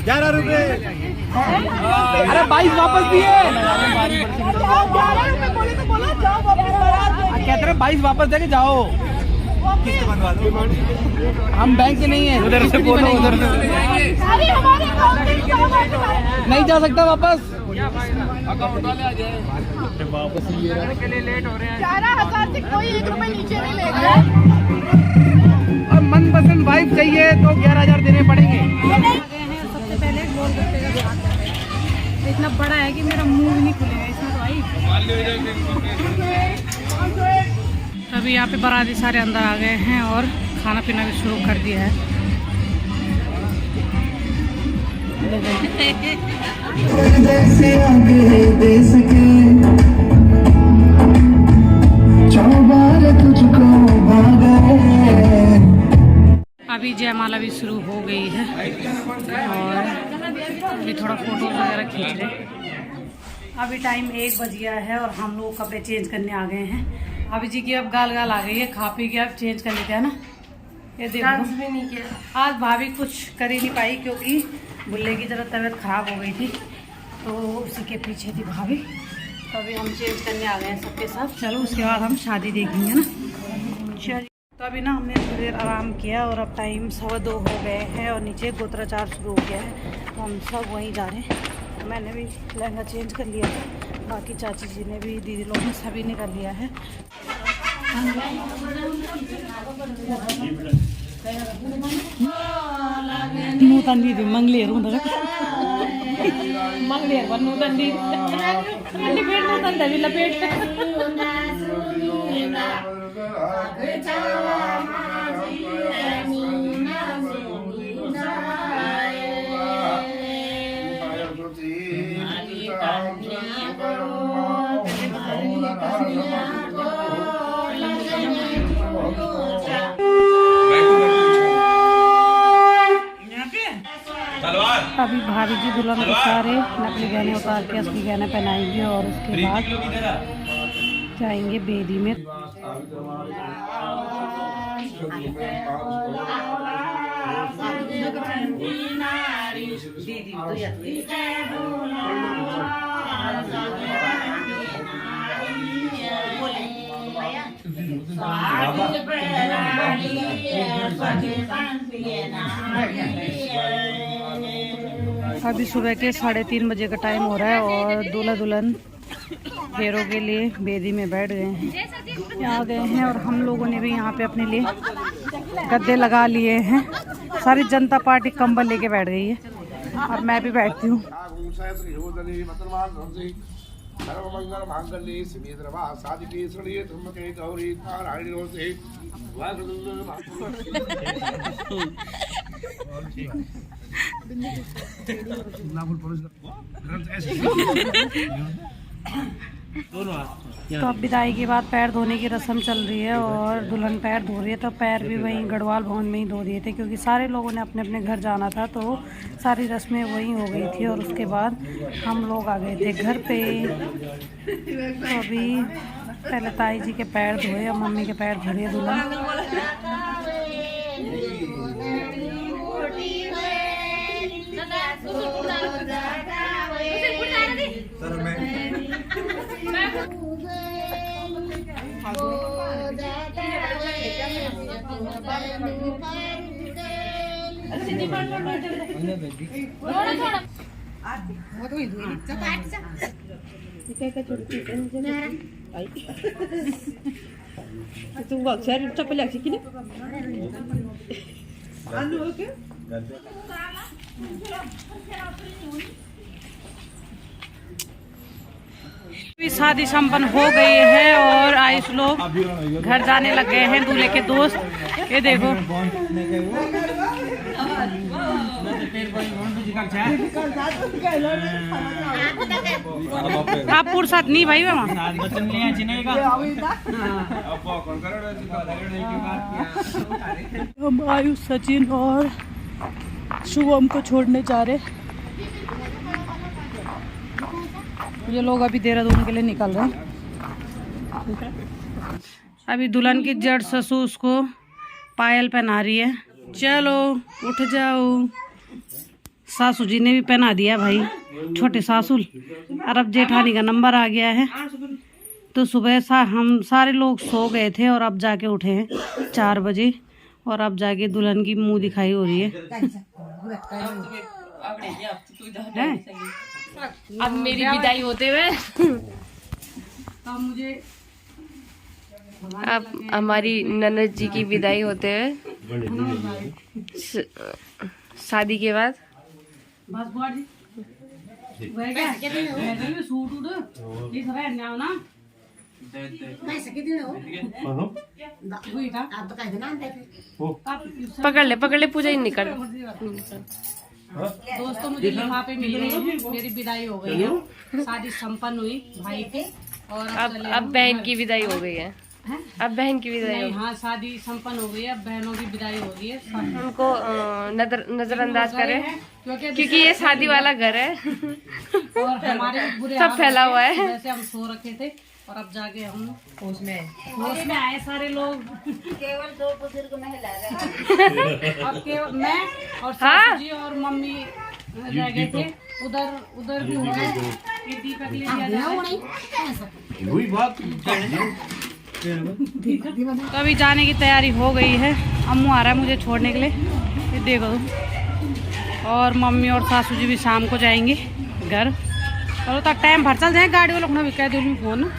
₹11। अरे 22 वापस दिए। कहते रहे 22 वापस देके जाओ। हम बैंक के नहीं है, उधर से बोलो, उधर से नहीं जा सकता वापस। वापस लेट हो रहे हैं। 11,000 से कोई 1 रुपए नीचे नहीं लेगा। अब मनपसंद वाइफ चाहिए तो 11,000 देने पड़ेंगे। सबसे पहले गोलगप्पे का स्वाद है। इतना बड़ा है कि मेरा मुंह भी नहीं खुलेगा इसमें तो भाई। अभी यहाँ पे बाराती सारे अंदर आ गए हैं और खाना पीना भी शुरू कर दिया है। अभी जयमाला भी शुरू हो गई है और अभी थोड़ा फोटो वगैरह खींच रहे। अभी टाइम 1 बज गया है और हम लोग कपड़े चेंज करने आ गए हैं। अभी जी की अब गाल आ गई है, खा पी के अब चेंज कर लेते हैं ना। ये देखो भी नहीं किया आज भाभी, कुछ कर ही नहीं पाई क्योंकि बुल्ले की जरा तबीयत खराब हो गई थी तो उसी के पीछे थी भाभी। तो अभी हम चेंज करने आ गए हैं सबके साथ। चलो उसके बाद हम शादी देखेंगे ना। चलिए तो अभी ना हमने थोड़ी देर आराम किया और अब टाइम 2:15 हो गए हैं और नीचे गोत्राचार शुरू हो गया है तो हम सब वहीं जा रहे हैं। मैंने भी लहंगा चेंज कर लिया था, बाकी चाची जी ने भी, दीदी लोग ने सभी ने कर लिया है। नूतन दीदी मंगलेर मंगलेर पर नूतन दीदी नूतन दबी लपेट अभी भाभी जी दुल्हन को सारे नकली गहने उतार के असली गहने पहनाएंगे और उसके बाद जाएंगे बेदी में। अभी सुबह के 3:30 बजे का टाइम हो रहा है और दूल्हा दुल्हन फेरों के लिए बेदी में बैठ गए हैं, यहाँ गए हैं और हम लोगों ने भी यहाँ पे अपने लिए गद्दे लगा लिए हैं। सारी जनता पार्टी कंबल लेके बैठ गई है और मैं भी बैठती हूँ। तो अब विदाई के बाद पैर धोने की रस्म चल रही है और दुल्हन पैर धो रही है। तो पैर भी वहीं गढ़वाल भवन में ही धो दिए थे क्योंकि सारे लोगों ने अपने अपने घर जाना था तो सारी रस्में वहीं हो गई थी और उसके बाद हम लोग आ गए थे घर पे। तो अभी पहले ताई जी के पैर धोए और मम्मी के पैर धो रही है दुल्हन। तू अक्षर चप्पल की ना शादी संपन्न हो गई है और आयुष लोग घर जाने लग गए हैं। दूल्हे के दोस्त ये देखो आप फुर्सत नहीं भाई हम आयुष, सचिन और शुभम को छोड़ने जा रहे। ये लोग अभी देहरादून के लिए निकल रहे हैं। अभी दुल्हन की जड़ ससुर उसको पायल पहना रही है। चलो उठ जाओ। सासू जी ने भी पहना दिया भाई, छोटे सासुल। और अब जेठानी का नंबर आ गया है। तो सुबह हम सारे लोग सो गए थे और अब जाके उठे हैं 4 बजे। और अब जाके दुल्हन की मुंह दिखाई हो रही है। अब मेरी विदाई होते हुए अब मुझे अब हमारी ननद जी की विदाई होते हुए शादी के बाद बस बुआ जी वह क्या सूट उड़ ये सब है ना पकड़ ले पूजा ही निकल। दोस्तों मुझे लिफाफे मिल गए हैं, मेरी विदाई हो गई है, शादी संपन्न हुई भाई की। और अब बहन की विदाई हो गई है। अब बहन की विदाई हो, हाँ शादी संपन्न हो गई है, अब बहनों की विदाई हो गई है। उनको नजरअंदाज करें क्योंकि ये शादी वाला घर है और हमारे बुरे सब फैला हुआ है। वैसे हम सो रखे थे और अब जाके हम होश में आए सारे लोग। केवल 2 बुजुर्ग महिला रहे। अब केवल मैं और सासू जी और मम्मी रह गए थे। उधर भी हो गए। ये दीपक ले लिया जाए। वही बात। तो अभी जाने की तैयारी हो गई है। अम्मू आ रहा है मुझे छोड़ने के लिए, ये देखो। और मम्मी और सासू जी भी शाम को जाएंगे घर। चलो तक टाइम भर चल जाए, गाड़ी वालों को भी कह दूँ फोन।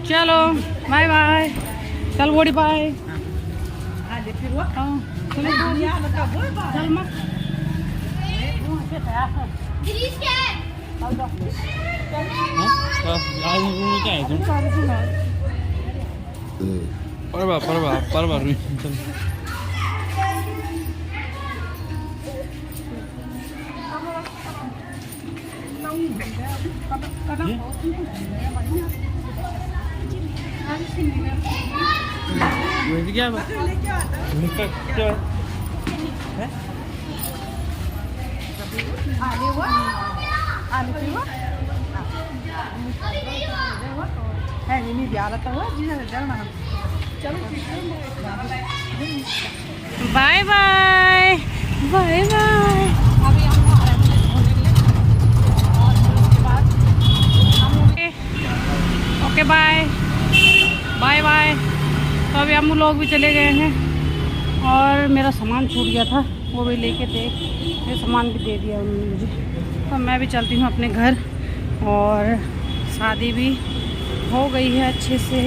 चलो बाय बाय, चल बोड़ी बाय। चल मत परवा क्या bye bye bye bye. Okay bye bye bye. तो अभी हम लोग भी चले गए हैं और मेरा सामान छूट गया था, वो भी लेके थे। ये सामान भी दे दिया उन्होंने मुझे। तो मैं भी चलती हूँ अपने घर। और शादी भी हो गई है अच्छे से।